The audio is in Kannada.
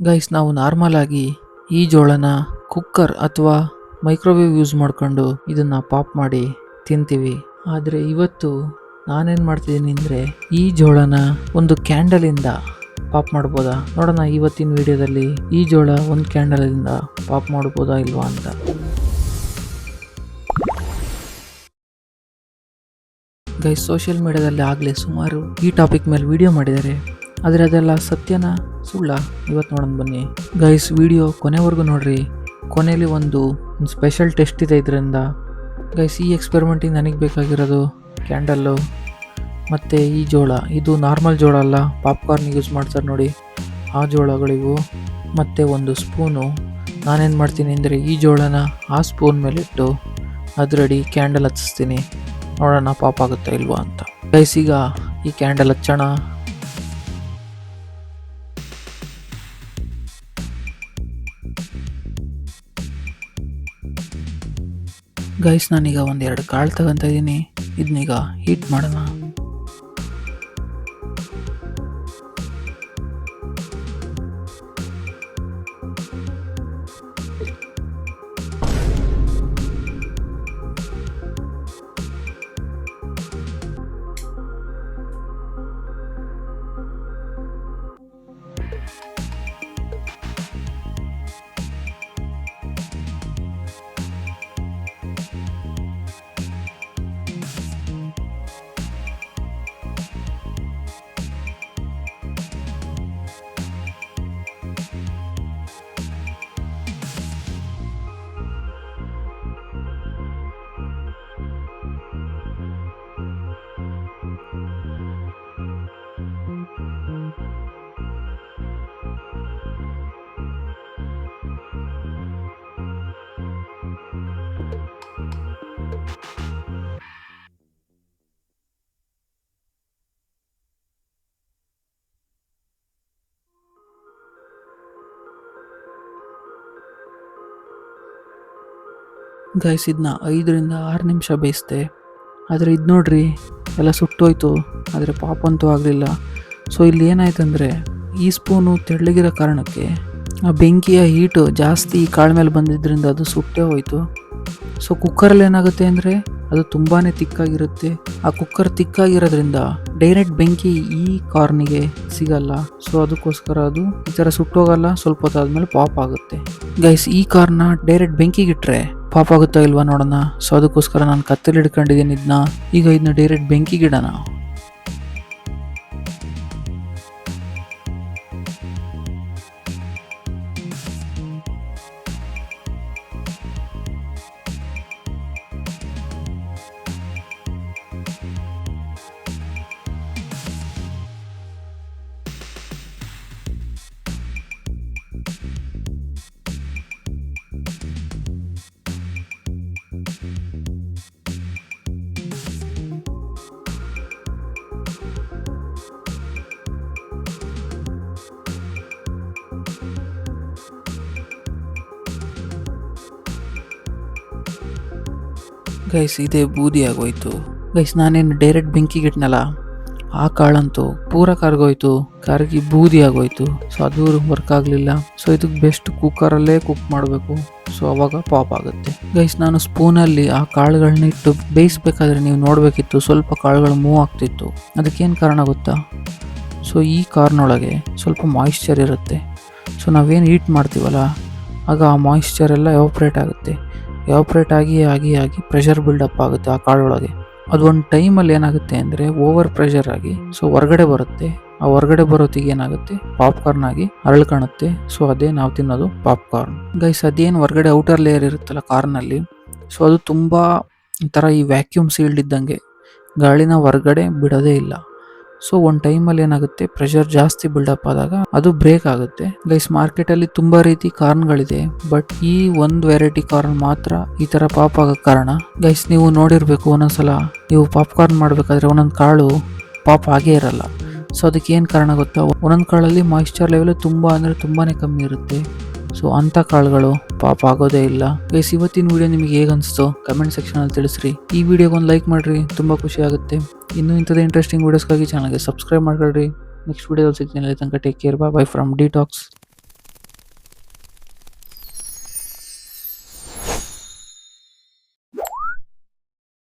ಗೈಸ್, ನಾವು ನಾರ್ಮಲ್ ಆಗಿ ಈ ಜೋಳನ ಕುಕ್ಕರ್ ಅಥವಾ ಮೈಕ್ರೋವೇವ್ ಯೂಸ್ ಮಾಡ್ಕೊಂಡು ಇದನ್ನ ಪಾಪ್ ಮಾಡಿ ತಿಂತೀವಿ. ಆದರೆ ಇವತ್ತು ನಾನೇನ್ ಮಾಡ್ತಿದ್ದೀನಿ ಅಂದ್ರೆ ಈ ಜೋಳನ ಒಂದು ಕ್ಯಾಂಡಲ್ ಇಂದ ಪಾಪ್ ಮಾಡ್ಬೋದಾ ನೋಡೋಣ. ಇವತ್ತಿನ ವಿಡಿಯೋದಲ್ಲಿ ಈ ಜೋಳ ಒಂದು ಕ್ಯಾಂಡಲ್ ಇಂದ ಪಾಪ್ ಮಾಡ್ಬೋದಾ ಇಲ್ವಾ ಅಂತ. ಗೈಸ್, ಸೋಷಿಯಲ್ ಮೀಡಿಯಾದಲ್ಲಿ ಆಗಲೇ ಸುಮಾರು ಈ ಟಾಪಿಕ್ ಮೇಲೆ ವಿಡಿಯೋ ಮಾಡಿದ್ದಾರೆ. ಆದರೆ ಅದೆಲ್ಲ ಸತ್ಯನಾ ಸುಳ್ಳ ಇವತ್ತು ನೋಡೋಣ ಬನ್ನಿ. ಗೈಸ್, ವಿಡಿಯೋ ಕೊನೆವರೆಗೂ ನೋಡ್ರಿ. ಕೊನೆಯಲ್ಲಿ ಒಂದು ಸ್ಪೆಷಲ್ ಟೆಸ್ಟ್ ಇದೆ ಇದರಿಂದ. ಗೈಸ್, ಈ ಎಕ್ಸ್ಪೆರಿಮೆಂಟಿಗೆ ನನಗೆ ಬೇಕಾಗಿರೋದು ಕ್ಯಾಂಡಲ್ಲು ಮತ್ತು ಈ ಜೋಳ. ಇದು ನಾರ್ಮಲ್ ಜೋಳ ಅಲ್ಲ, ಪಾಪ್ಕಾರ್ನಿಗೆ ಯೂಸ್ ಮಾಡ್ತಾರೆ ನೋಡಿ, ಆ ಜೋಳಗಳಿವು. ಮತ್ತು ಒಂದು ಸ್ಪೂನು. ನಾನೇನು ಮಾಡ್ತೀನಿ ಅಂದರೆ ಈ ಜೋಳನ ಆ ಸ್ಪೂನ್ ಮೇಲಿಟ್ಟು ಅದರಡಿ ಕ್ಯಾಂಡಲ್ ಹಚ್ಚಿಸ್ತೀನಿ. ನೋಡೋಣ ಪಾಪ್ ಆಗುತ್ತಾ ಇಲ್ವಾ ಅಂತ. ಗೈಸ್, ಈಗ ಈ ಕ್ಯಾಂಡಲ್ ಹಚ್ಚೋಣ. ಗೈಸ್, ನಾನೀಗ ಒಂದೆರಡು ಕಾಳು ತಗೊಂತ ಇದ್ದೀನಿ. ಇದನ್ನೀಗ ಹೀಟ್ ಮಾಡೋಣ. ಗೈಸ್, ಇದನ್ನ 5ರಿಂದ 6 ನಿಮಿಷ ಬೇಯಿಸ್ದೆ. ಆದರೆ ಇದು ನೋಡ್ರಿ, ಎಲ್ಲ ಸುಟ್ಟೋಯ್ತು. ಆದರೆ ಪಾಪ್ ಅಂತೂ ಆಗಲಿಲ್ಲ. ಸೊ ಇಲ್ಲಿ ಏನಾಯ್ತು ಅಂದರೆ ಈ ಸ್ಪೂನು ತೆಳ್ಳಗಿರೋ ಕಾರಣಕ್ಕೆ ಆ ಬೆಂಕಿಯ ಹೀಟು ಜಾಸ್ತಿ ಈ ಕಾಳು ಮೇಲೆ ಬಂದಿದ್ದರಿಂದ ಅದು ಸುಟ್ಟೇ ಹೋಯಿತು. ಸೊ ಕುಕ್ಕರಲ್ಲಿ ಏನಾಗುತ್ತೆ ಅಂದರೆ ಅದು ತುಂಬಾ ತಿಕ್ಕಾಗಿರುತ್ತೆ. ಆ ಕುಕ್ಕರ್ ತಿಕ್ಕಾಗಿರೋದ್ರಿಂದ ಡೈರೆಕ್ಟ್ ಬೆಂಕಿ ಈ ಕಾರ್ನಿಗೆ ಸಿಗಲ್ಲ. ಸೊ ಅದಕ್ಕೋಸ್ಕರ ಅದು ಈ ಥರ ಸುಟ್ಟೋಗಲ್ಲ. ಸ್ವಲ್ಪ ಹೊತ್ತಾದ್ಮೇಲೆ ಪಾಪ್ ಆಗುತ್ತೆ. ಗೈಸ್, ಈ ಕಾರ್ನ ಡೈರೆಕ್ಟ್ ಬೆಂಕಿಗಿಟ್ರೆ ಪಾಪ್ ಆಗುತ್ತಾ ಇಲ್ವಾ ನೋಡೋಣ. ಸೊ ಅದಕ್ಕೋಸ್ಕರ ನಾನು ಕತ್ತಲ್ಲಿ ಹಿಡ್ಕೊಂಡಿದ್ದೀನಿ ಇದನ್ನ. ಈಗ ಇದನ್ನ ಡೈರೆಕ್ಟ್ ಬೆಂಕಿಗಿಡೋಣ. ಗೈಸ್, ಇದೇ ಬೂದಿ ಆಗೋಯ್ತು. ಗೈಸ್, ನಾನೇನು ಡೈರೆಕ್ಟ್ ಬೆಂಕಿಗಿಟ್ನಲ್ಲ, ಆ ಕಾಳಂತೂ ಪೂರ ಕರ್ಗೋಯ್ತು. ಕರಗಿ ಬೂದಿ ಆಗೋಯ್ತು. ಸೊ ಅದು ವರ್ಕ್ ಆಗಲಿಲ್ಲ. ಸೊ ಇದಕ್ಕೆ ಬೆಸ್ಟ್ ಕುಕ್ಕರಲ್ಲೇ ಕುಕ್ ಮಾಡಬೇಕು. ಸೊ ಅವಾಗ ಪಾಪ್ ಆಗುತ್ತೆ. ಗೈಸ್, ನಾನು ಸ್ಪೂನಲ್ಲಿ ಆ ಕಾಳುಗಳನ್ನ ಇಟ್ಟು ಬೇಯಿಸ್ಬೇಕಾದ್ರೆ ನೀವು ನೋಡಬೇಕಿತ್ತು, ಸ್ವಲ್ಪ ಕಾಳುಗಳು ಮೂವ್ ಆಗ್ತಿತ್ತು. ಅದಕ್ಕೇನು ಕಾರಣ ಗೊತ್ತಾ? ಸೊ ಈ ಕಾರ್ನೊಳಗೆ ಸ್ವಲ್ಪ ಮಾಯಿಶ್ಚರ್ ಇರುತ್ತೆ. ಸೊ ನಾವೇನು ಹೀಟ್ ಮಾಡ್ತೀವಲ್ಲ, ಆಗ ಆ ಮಾಯಿಶ್ಚರ್ ಎಲ್ಲ ಎವಾಪ್ರೇಟ್ ಆಗುತ್ತೆ. ಎವಾಪ್ರೇಟ್ ಆಗಿ ಆಗಿ ಆಗಿ ಪ್ರೆಷರ್ ಬಿಲ್ಡಪ್ ಆಗುತ್ತೆ ಆ ಕಾಳೊಳಗೆ. ಅದು ಒಂದು ಟೈಮಲ್ಲಿ ಏನಾಗುತ್ತೆ ಅಂದರೆ ಓವರ್ ಪ್ರೆಷರ್ ಆಗಿ ಸೊ ಹೊರಗಡೆ ಬರುತ್ತೆ. ಆ ಹೊರಗಡೆ ಬರೋತ್ತಿಗೆ ಏನಾಗುತ್ತೆ, ಪಾಪ್ಕಾರ್ನ್ ಆಗಿ ಅರಳ್ಕಾಣುತ್ತೆ. ಸೊ ಅದೇ ನಾವು ತಿನ್ನೋದು ಪಾಪ್ಕಾರ್ನ್. ಗೈಸ್, ಅದೇನು ಹೊರಗಡೆ ಔಟರ್ ಲೇಯರ್ ಇರುತ್ತಲ್ಲ ಕಾರ್ನಲ್ಲಿ, ಸೊ ಅದು ತುಂಬ ಒಂಥರ ಈ ವ್ಯಾಕ್ಯೂಮ್ ಸೀಲ್ಡ್ ಇದ್ದಂಗೆ, ಗಾಳಿನ ಹೊರಗಡೆ ಬಿಡೋದೇ ಇಲ್ಲ. ಸೊ ಒಂದು ಟೈಮಲ್ಲಿ ಏನಾಗುತ್ತೆ, ಪ್ರೆಷರ್ ಜಾಸ್ತಿ ಬಿಲ್ಡಪ್ ಆದಾಗ ಅದು ಬ್ರೇಕ್ ಆಗುತ್ತೆ. ಗೈಸ್, ಮಾರ್ಕೆಟಲ್ಲಿ ತುಂಬ ರೀತಿ ಕಾರ್ನ್ಗಳಿದೆ, ಬಟ್ ಈ ಒಂದು ವೆರೈಟಿ ಕಾರ್ನ್ ಮಾತ್ರ ಈ ಥರ ಪಾಪ್ ಆಗೋ ಕಾರಣ. ಗೈಸ್, ನೀವು ನೋಡಿರಬೇಕು, ಒಂದೊಂದ್ಸಲ ನೀವು ಪಾಪ್ಕಾರ್ನ್ ಮಾಡಬೇಕಾದ್ರೆ ಒಂದೊಂದು ಕಾಳು ಪಾಪ್ ಆಗೇ ಇರಲ್ಲ. ಸೊ ಅದಕ್ಕೆ ಏನು ಕಾರಣ ಗೊತ್ತಾ, ಒಂದೊಂದು ಕಾಳಲ್ಲಿ ಮಾಯಿಶ್ಚರ್ ಲೆವೆಲ್ ತುಂಬ ಅಂದರೆ ತುಂಬಾ ಕಮ್ಮಿ ಇರುತ್ತೆ. ಸೊ ಅಂಥ ಕಾಳುಗಳು ಪಾಪ್ ಆಗೋದೇ ಇಲ್ಲ. ಗೈಸ್, ಇವತ್ತಿನ ವಿಡಿಯೋ ನಿಮಗೆ ಹೇಗೆ ಅನಿಸ್ತು ಕಮೆಂಟ್ ಸೆಕ್ಷನಲ್ಲಿ ತಿಳಿಸ್ರಿ. ಈ ವಿಡಿಯೋಗೊಂದು ಲೈಕ್ ಮಾಡಿರಿ, ತುಂಬ ಖುಷಿ ಆಗುತ್ತೆ. ಇನ್ನೂ ಇಂಥದ್ದು ಇಂಟ್ರೆಸ್ಟಿಂಗ್ ವೀಡಿಯೋಸ್ಗಾಗಿ ಚಾನಲ್ಗೆ ಸಬ್ಸ್ಕ್ರೈಬ್ ಮಾಡ್ಕೊಳ್ರಿ. ನೆಕ್ಸ್ಟ್ ವಿಡಿಯೋದಲ್ಲಿ ಸಿಗ್ತೀನಿ. ಅಲ್ಲಿ ತನಕ take care. By from detox.